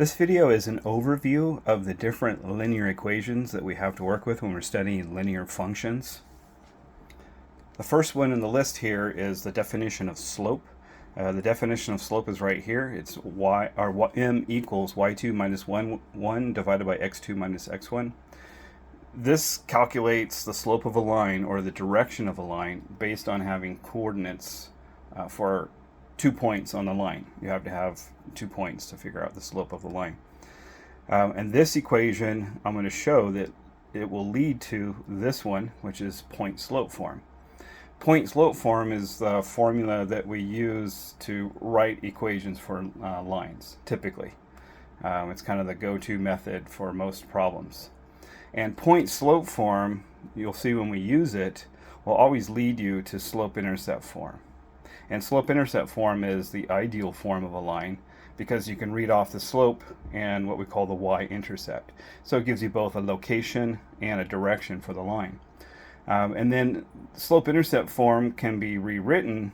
This video is an overview of the different linear equations that we have to work with when we're studying linear functions. The first one in the list here is the definition of slope. The definition of slope is right here. It's m equals y2 minus 1 divided by x2 minus x1. This calculates the slope of a line, or the direction of a line, based on having coordinates for 2 points on the line. You have to have 2 points to figure out the slope of the line. And this equation, I'm going to show that it will lead to this one, which is point slope form. Point slope form is the formula that we use to write equations for lines, typically. It's kind of the go-to method for most problems. And point slope form, you'll see when we use it, will always lead you to slope-intercept form. And slope-intercept form is the ideal form of a line because you can read off the slope and what we call the y-intercept. So it gives you both a location and a direction for the line. And then slope-intercept form can be rewritten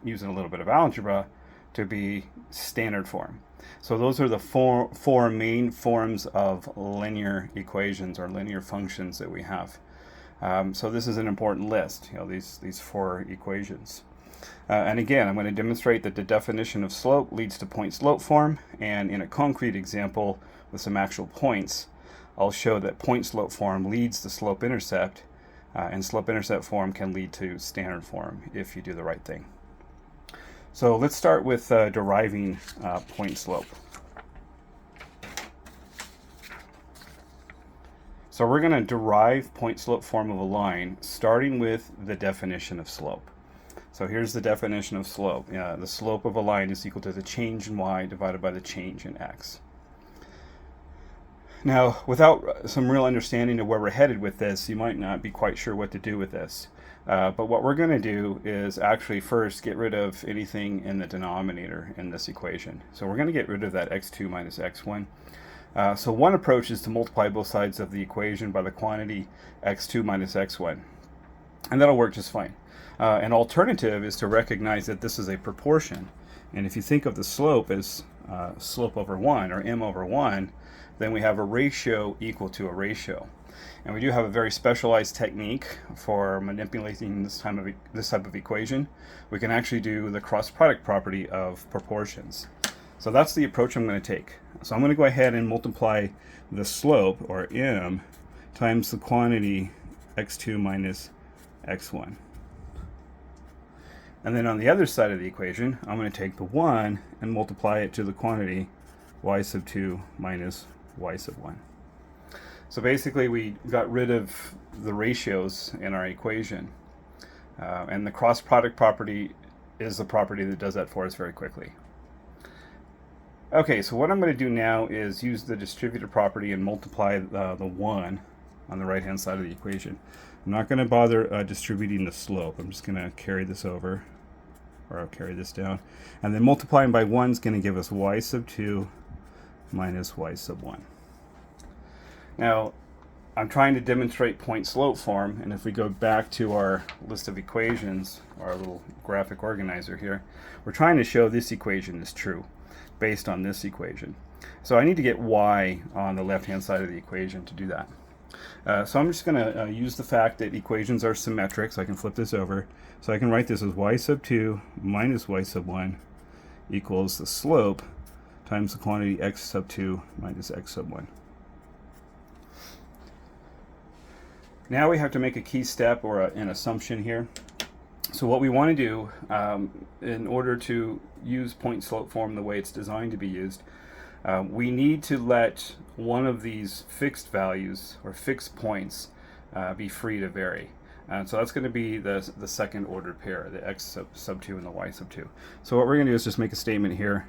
using a little bit of algebra to be standard form. So those are the four main forms of linear equations or linear functions that we have. So this is an important list, these four equations. And again, I'm going to demonstrate that the definition of slope leads to point slope form, and in a concrete example with some actual points, I'll show that point slope form leads to slope intercept, and slope intercept form can lead to standard form if you do the right thing. So let's start with deriving point slope. So we're going to derive point slope form of a line starting with the definition of slope. So here's the definition of slope. The slope of a line is equal to the change in y divided by the change in x. Now, without some real understanding of where we're headed with this, you might not be quite sure what to do with this. But what we're going to do is actually first get rid of anything in the denominator in this equation. So we're going to get rid of that x2 minus x1. So one approach is to multiply both sides of the equation by the quantity x2 minus x1. And that'll work just fine. An alternative is to recognize that this is a proportion. And if you think of the slope as slope over 1, or m over 1, then we have a ratio equal to a ratio. And we do have a very specialized technique for manipulating this type of equation. We can actually do the cross product property of proportions. So that's the approach I'm going to take. So I'm going to go ahead and multiply the slope, or m, times the quantity x2 minus x1. And then on the other side of the equation, I'm going to take the 1 and multiply it to the quantity y sub 2 minus y sub 1. So basically we got rid of the ratios in our equation. And the cross product property is the property that does that for us very quickly. Okay, so what I'm going to do now is use the distributive property and multiply the 1 on the right hand side of the equation. I'm not going to bother distributing the slope. I'm just going to carry this over, or I'll carry this down. And then multiplying by 1 is going to give us y sub 2 minus y sub 1. Now, I'm trying to demonstrate point slope form, and if we go back to our list of equations, our little graphic organizer here, we're trying to show this equation is true based on this equation. So I need to get y on the left-hand side of the equation to do that. So I'm just going to use the fact that equations are symmetric, so I can flip this over. So I can write this as y sub 2 minus y sub 1 equals the slope times the quantity x sub 2 minus x sub 1. Now we have to make a key step, or an assumption here. So what we want to do in order to use point slope form the way it's designed to be used, we need to let one of these fixed values, or fixed points, be free to vary. And so that's going to be the second ordered pair, the x sub 2 and the y sub 2. So what we're going to do is just make a statement here.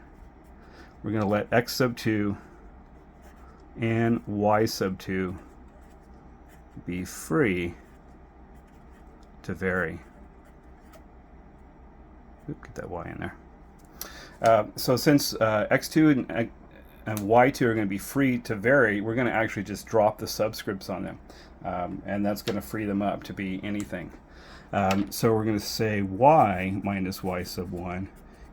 We're going to let x sub 2 and y sub 2 be free to vary. Oop, get that y in there. So since x2 and y2 are going to be free to vary, we're going to actually just drop the subscripts on them. And that's going to free them up to be anything. So we're going to say y minus y sub 1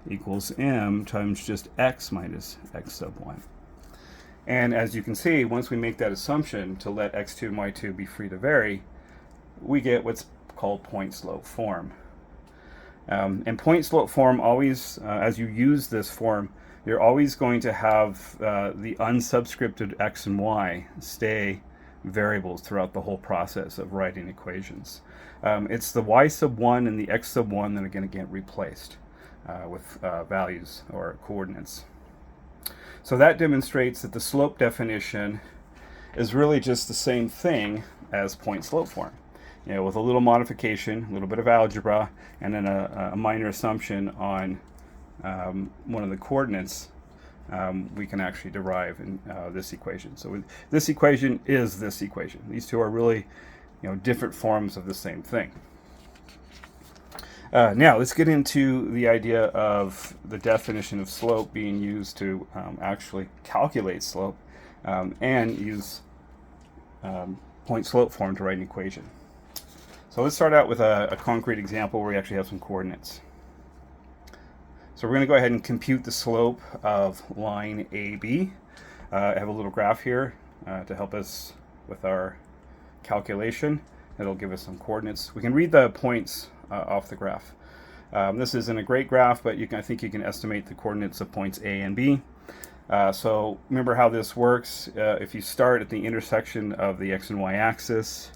equals m times just x minus x sub 1. And as you can see, once we make that assumption to let x2 and y2 be free to vary, we get what's called point slope form. And point slope form always, as you use this form, you're always going to have the unsubscripted x and y stay variables throughout the whole process of writing equations. It's the y sub 1 and the x sub 1 that are going to get replaced with values or coordinates. So that demonstrates that the slope definition is really just the same thing as point slope form. You know, with a little modification, a little bit of algebra, and then a minor assumption on one of the coordinates, we can actually derive this equation. So this equation is this equation. These two are really, different forms of the same thing. Now let's get into the idea of the definition of slope being used to actually calculate slope and use point slope form to write an equation. So let's start out with a concrete example where we actually have some coordinates. So we're going to go ahead and compute the slope of line AB. I have a little graph here to help us with our calculation. It'll give us some coordinates. We can read the points off the graph. This isn't a great graph, but I think you can estimate the coordinates of points A and B. So remember how this works. If you start at the intersection of the x and y axis,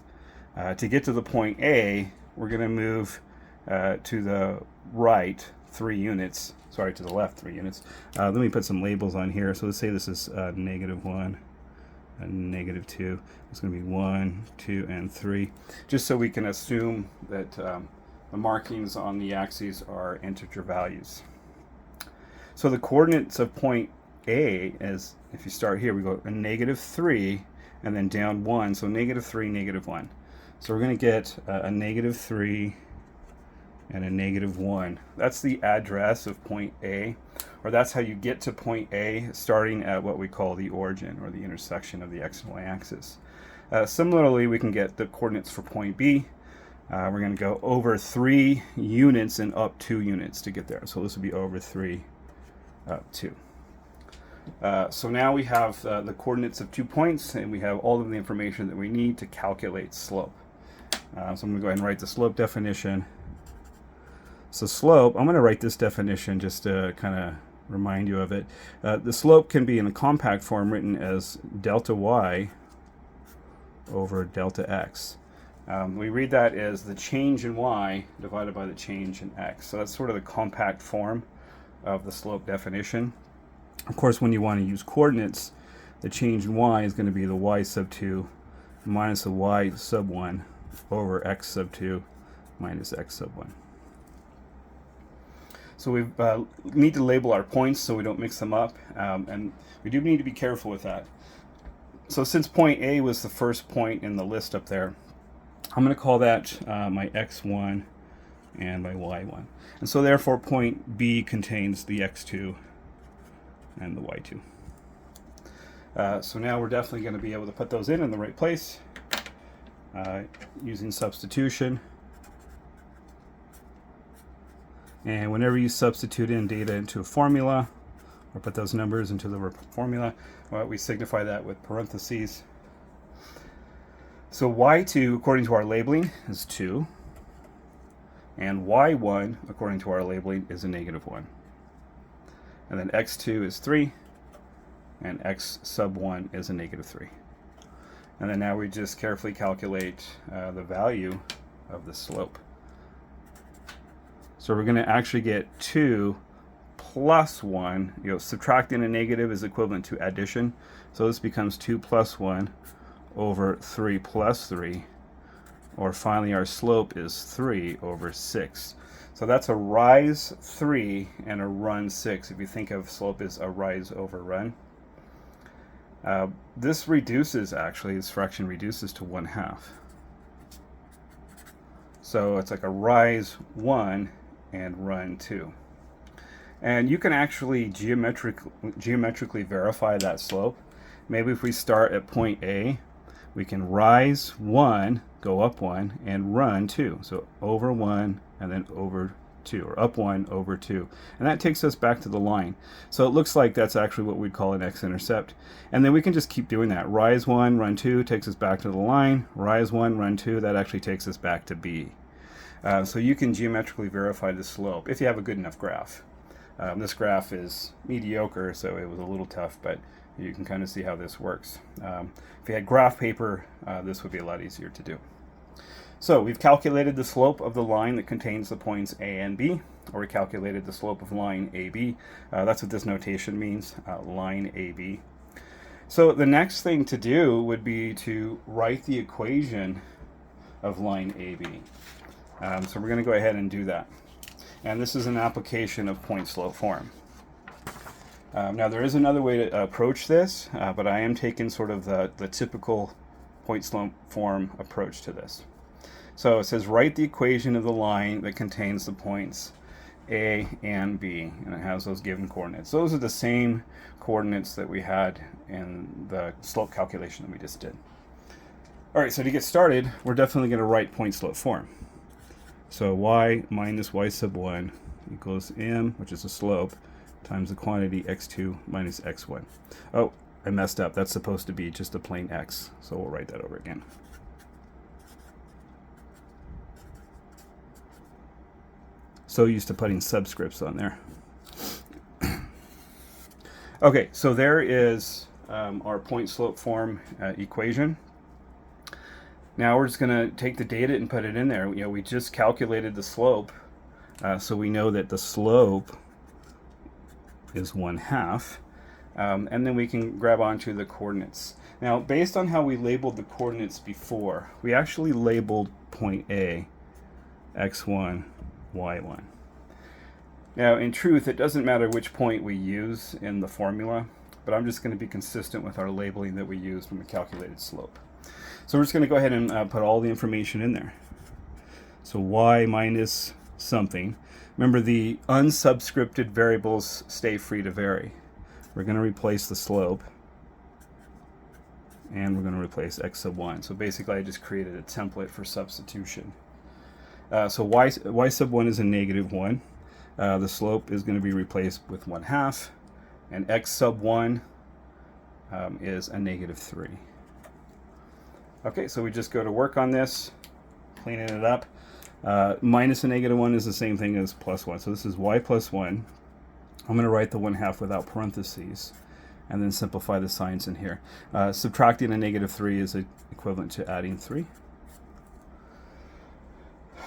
to get to the point A, we're going to move to the right 3 units. Sorry, to the left 3 units. Let me put some labels on here. So let's say this is -1, -2. It's going to be 1, 2, and 3, just so we can assume that the markings on the axes are integer values. So the coordinates of point A is, if you start here, we go a -3 and then down 1. So -3, -1. So we're going to get a -3 and a -1. That's the address of point A, or that's how you get to point A, starting at what we call the origin, or the intersection of the x and y axis. Similarly, we can get the coordinates for point B. We're going to go over 3 units and up 2 units to get there. So this would be over 3, up 2. So now we have the coordinates of 2 points, and we have all of the information that we need to calculate slope. So I'm going to go ahead and write the slope definition. So slope, I'm going to write this definition just to kind of remind you of it. The slope can be in a compact form written as delta y over delta x. We read that as the change in y divided by the change in x. So that's sort of the compact form of the slope definition. Of course, when you want to use coordinates, the change in y is going to be the y sub 2 minus the y sub 1 over x sub 2 minus x sub 1. So we need to label our points so we don't mix them up, and we do need to be careful with that. So since point A was the first point in the list up there, I'm going to call that my x1 and my y1. And so therefore point B contains the x2 and the y2. So now we're definitely going to be able to put those in the right place using substitution. And whenever you substitute in data into a formula, or put those numbers into the formula, we signify that with parentheses. So y2, according to our labeling, is 2. And y1, according to our labeling, is a -1. And then x2 is 3. And x sub 1 is a -3. And then now we just carefully calculate the value of the slope. So we're going to actually get 2 plus 1. Subtracting a negative is equivalent to addition. So this becomes 2 plus 1 over 3 plus 3. Or finally, our slope is 3 over 6. So that's a rise 3 and a run 6. If you think of slope as a rise over run. This reduces, actually, this fraction reduces to 1/2. So it's like a rise 1 and run 2. And you can actually geometrically verify that slope. Maybe if we start at point A, we can rise 1, go up 1, and run 2. So over 1 and then over 2, or up 1 over 2. And that takes us back to the line. So it looks like that's actually what we'd call an x-intercept. And then we can just keep doing that. Rise 1, run 2 takes us back to the line. Rise 1, run 2, that actually takes us back to B. So you can geometrically verify the slope if you have a good enough graph. This graph is mediocre, so it was a little tough, but you can kind of see how this works. If you had graph paper, this would be a lot easier to do. So we've calculated the slope of the line that contains the points A and B, or we calculated the slope of line AB. That's what this notation means, line AB. So the next thing to do would be to write the equation of line AB. So we're going to go ahead and do that. And this is an application of point-slope form. Now there is another way to approach this, but I am taking sort of the typical point-slope form approach to this. So it says write the equation of the line that contains the points A and B, and it has those given coordinates. Those are the same coordinates that we had in the slope calculation that we just did. All right, so to get started, we're definitely going to write point-slope form. So y minus y sub 1 equals m, which is the slope, times the quantity x2 minus x1. Oh, I messed up. That's supposed to be just a plain x, so we'll write that over again. So used to putting subscripts on there. Okay, so there is our point-slope form equation. Now we're just going to take the data and put it in there. We just calculated the slope, so we know that the slope is 1/2, and then we can grab onto the coordinates. Now, based on how we labeled the coordinates before, we actually labeled point A x1, y1. Now, in truth, it doesn't matter which point we use in the formula, but I'm just going to be consistent with our labeling that we used when we calculated slope. So we're just going to go ahead and put all the information in there. So y minus something. Remember, the unsubscripted variables stay free to vary. We're going to replace the slope, and we're going to replace x sub 1. So basically, I just created a template for substitution. So y sub 1 is a -1. The slope is going to be replaced with 1/2, and x sub 1 is a -3. Okay, so we just go to work on this, cleaning it up. Minus a -1 is the same thing as +1. So this is y plus 1. I'm going to write the 1/2 without parentheses, and then simplify the signs in here. Subtracting a -3 is equivalent to adding 3.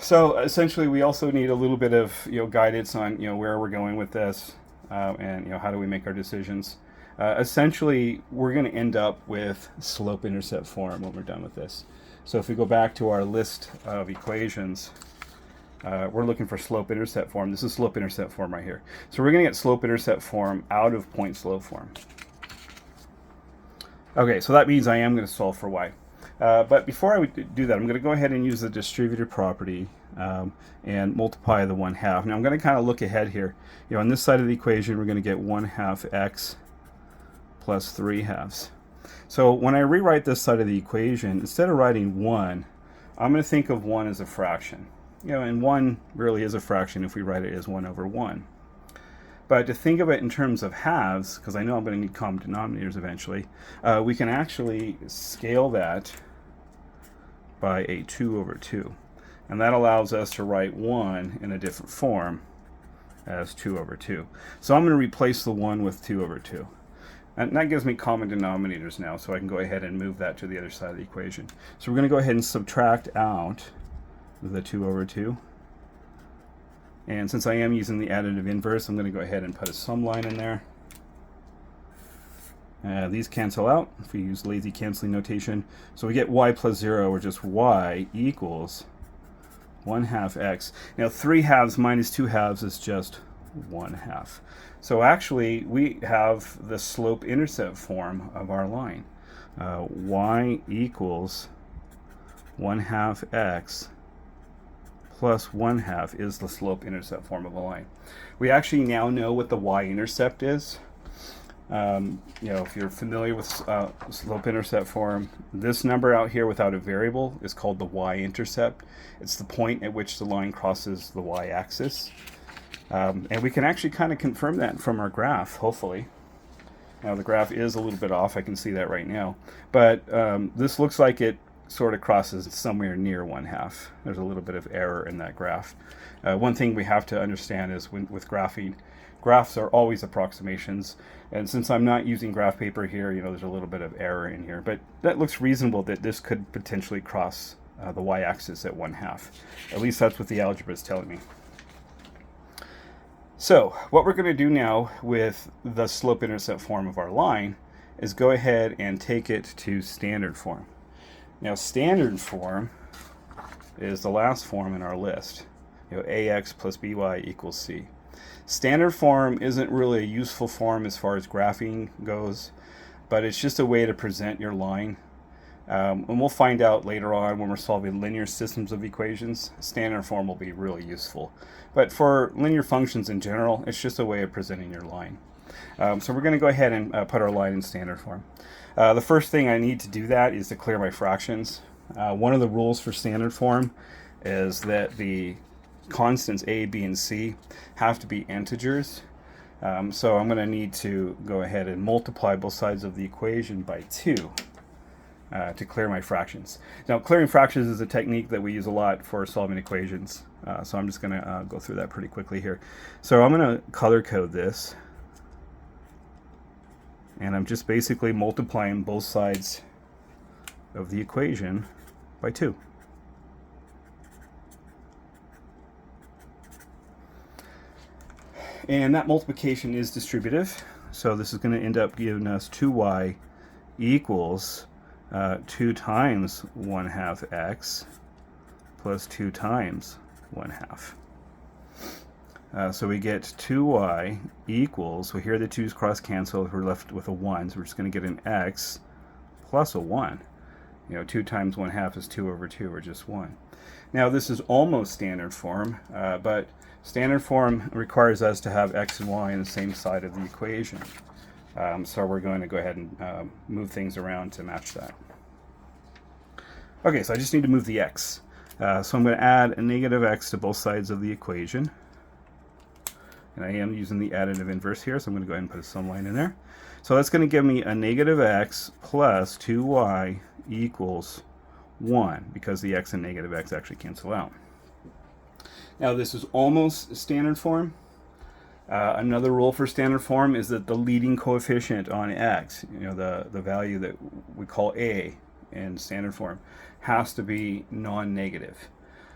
So essentially, we also need a little bit of guidance on where we're going with this, and how do we make our decisions. Essentially, we're going to end up with slope-intercept form when we're done with this. So if we go back to our list of equations, we're looking for slope-intercept form. This is slope-intercept form right here. So we're going to get slope-intercept form out of point-slope form. Okay, so that means I am going to solve for y. But before I would do that, I'm going to go ahead and use the distributive property and multiply the 1/2. Now I'm going to kind of look ahead here. On this side of the equation, we're going to get 1/2 x plus 3/2. So when I rewrite this side of the equation, instead of writing 1, I'm going to think of 1 as a fraction. And 1 really is a fraction if we write it as 1/1. But to think of it in terms of halves, because I know I'm going to need common denominators eventually, we can actually scale that by a 2/2. And that allows us to write 1 in a different form as 2/2. So I'm going to replace the 1 with 2/2. And that gives me common denominators now, so I can go ahead and move that to the other side of the equation. So we're going to go ahead and subtract out the 2/2. And since I am using the additive inverse, I'm going to go ahead and put a sum line in there. These cancel out if we use lazy canceling notation. So we get y plus 0, or just y equals 1/2 x. Now 3/2 minus 2/2 is just 1/2. So actually we have the slope-intercept form of our line. Y equals 1/2 x plus 1/2 is the slope-intercept form of a line. We actually now know what the y-intercept is. If you're familiar with slope-intercept form, this number out here without a variable is called the y-intercept. It's the point at which the line crosses the y-axis. And we can actually kind of confirm that from our graph, hopefully. Now the graph is a little bit off, I can see that right now. But this looks like it sort of crosses somewhere near 1/2. There's a little bit of error in that graph. One thing we have to understand is with graphing, graphs are always approximations. And since I'm not using graph paper here, there's a little bit of error in here. But that looks reasonable that this could potentially cross the y-axis at 1/2. At least that's what the algebra is telling me. So what we're going to do now with the slope-intercept form of our line is go ahead and take it to standard form. Now standard form is the last form in our list. Ax plus by equals c. Standard form isn't really a useful form as far as graphing goes, but it's just a way to present your line. And we'll find out later on when we're solving linear systems of equations, standard form will be really useful. But for linear functions in general, it's just a way of presenting your line. So we're going to go ahead and put our line in standard form. The first thing I need to do that is to clear my fractions. One of the rules for standard form is that the constants a, b, and c have to be integers. So I'm going to need to go ahead and multiply both sides of the equation by 2. To clear my fractions. Now, clearing fractions is a technique that we use a lot for solving equations. So I'm just going to go through that pretty quickly here. So I'm going to color code this. And I'm just basically multiplying both sides of the equation by 2. And that multiplication is distributive. So this is going to end up giving us 2y equals 2 times 1/2 x plus 2 times 1/2. So we get 2y equals, so here the 2's cross cancel, we're left with a 1, so we're just going to get an x plus a 1. 2 times 1/2 is 2 over 2, or just 1. Now this is almost standard form, but standard form requires us to have x and y on the same side of the equation. So we're going to go ahead and move things around to match that. Okay, so I just need to move the x. So I'm going to add a negative x to both sides of the equation. And I am using the additive inverse here, so I'm going to go ahead and put a sum line in there. So that's going to give me a negative x plus 2y equals 1, because the x and negative x actually cancel out. Now this is almost standard form. Another rule for standard form is that the leading coefficient on x, the value that we call a in standard form, has to be non-negative.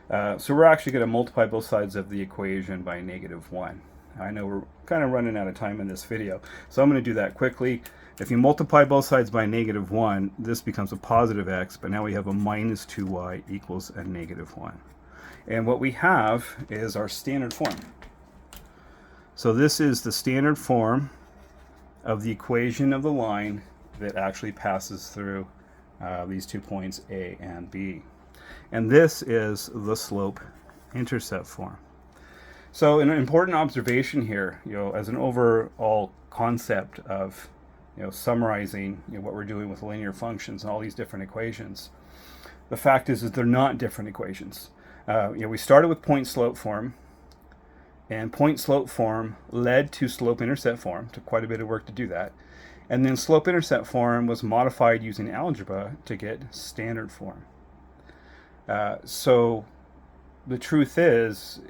So we're actually going to multiply both sides of the equation by -1. I know we're kind of running out of time in this video, so I'm going to do that quickly. If you multiply both sides by -1, this becomes a positive x, but now we have a minus 2y equals a -1. And what we have is our standard form. So this is the standard form of the equation of the line that actually passes through these 2 points A and B. And this is the slope-intercept form. So an important observation here, as an overall concept of summarizing what we're doing with linear functions and all these different equations, the fact is that they're not different equations. We started with point-slope form, and point-slope form led to slope-intercept form. Took quite a bit of work to do that. And then slope-intercept form was modified using algebra to get standard form. So the truth is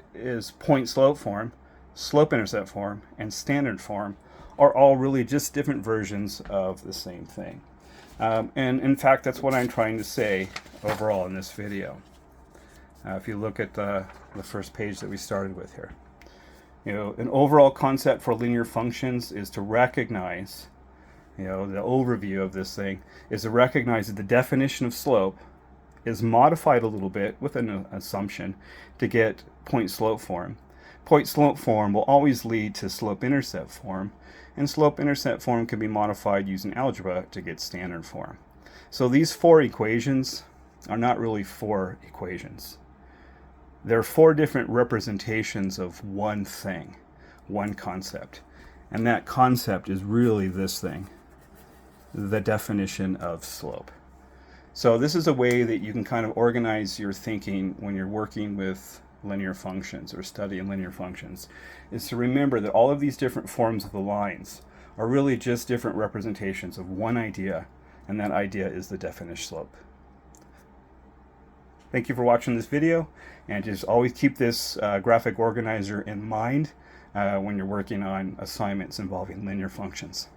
point-slope form, slope-intercept form, and standard form are all really just different versions of the same thing. And in fact, that's what I'm trying to say overall in this video. If you look at the first page that we started with here. An overall concept for linear functions is to recognize, the overview of this thing is to recognize that the definition of slope is modified a little bit with an assumption to get point-slope form. Point-slope form will always lead to slope-intercept form, and slope-intercept form can be modified using algebra to get standard form. So these 4 equations are not really 4 equations. There are 4 different representations of one thing, one concept. And that concept is really this thing, the definition of slope. So this is a way that you can kind of organize your thinking when you're working with linear functions or studying linear functions, is to remember that all of these different forms of the lines are really just different representations of one idea, and that idea is the definition slope. Thank you for watching this video, and just always keep this graphic organizer in mind when you're working on assignments involving linear functions.